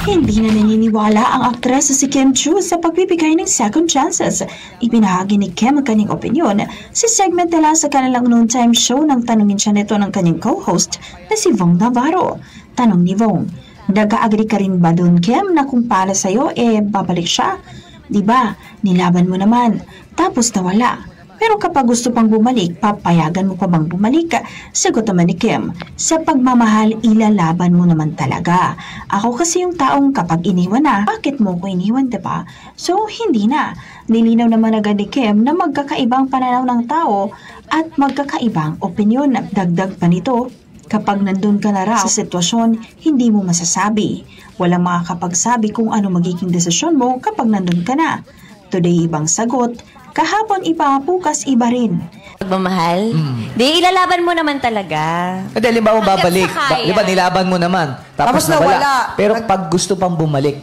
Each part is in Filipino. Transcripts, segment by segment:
Hindi na naniniwala ang aktres na si Kim Chiu sa pagbibigay ng second chances. Ibinahagi ni Kim ang kanyang opinyon sa segment nila sa kanilang noontime show nang tanungin siya nito ng kanyang co-host na si Vong Navarro. Tanong ni Vong, nag-agree ka rin ba doon, Kim, na kung para sa'yo, babalik siya? Diba, nilaban mo naman, tapos nawala. Pero kapag gusto pang bumalik, papayagan mo pa bang bumalik? Sagot naman ni Kim, sa pagmamahal, ilalaban mo naman talaga. Ako kasi yung taong kapag iniwan na, bakit mo ko iniwan, diba? So, hindi na. Nilinaw naman agad ni Kim na magkakaibang pananaw ng tao at magkakaibang opinyon. Dagdag pa nito, kapag nandun ka na raw sa sitwasyon, hindi mo masasabi. Walang makakapagsabi kung ano magiging desisyon mo kapag nandun ka na. Today, ibang sagot. Kahapon iba, bukas iba rin. Pagmamahal? Di, ilalaban mo naman talaga. Hindi, limbawa babalik. Diba, nilaban mo naman. Tapos nawala. Pero pag gusto pang bumalik,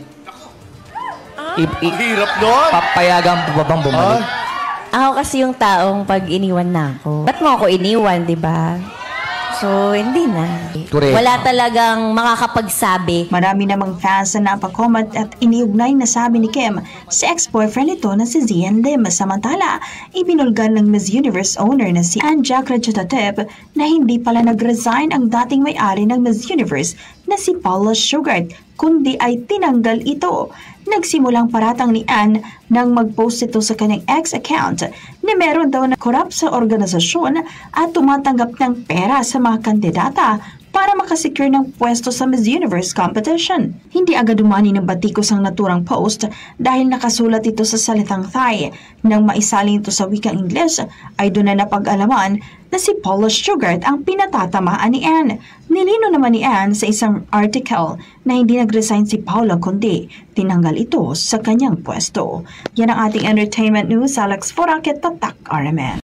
hirap nun. papayagan mo ba bang bumalik? Ako kasi yung taong pag iniwan na ako. Ba't mo ako iniwan, di ba? So, hindi na. Correct. Wala talagang makakapagsabi. Marami namang fans na napakoment at iniugnay na sabi ni Kim sa ex-boyfriend nito na si Zian Lim. Samantala, ibinulgan ng Miss Universe owner na si Anjak Rajatatep na hindi pala nag-resign ang dating may-ari ng Miss Universe na si Paula Sugar, kundi ay tinanggal ito. Nagsimulang paratang ni Anne nang mag-post ito sa kanyang ex-account na meron daw na korap sa organisasyon at tumatanggap ng pera sa mga kandidata para makasecure ng pwesto sa Miss Universe competition. Hindi agad umani ng batikos ang naturang post dahil nakasulat ito sa salitang Thai. Nang maisalin ito sa wikang Ingles, ay doon na napag-alaman na si Paula Sugar ang pinatatamaan ni Anne. Nilino naman ni Anne sa isang article na hindi nag-resign si Paula kundi tinanggal ito sa kanyang pwesto. Yan ang ating entertainment news. Alex Foraket, Tatak RMN.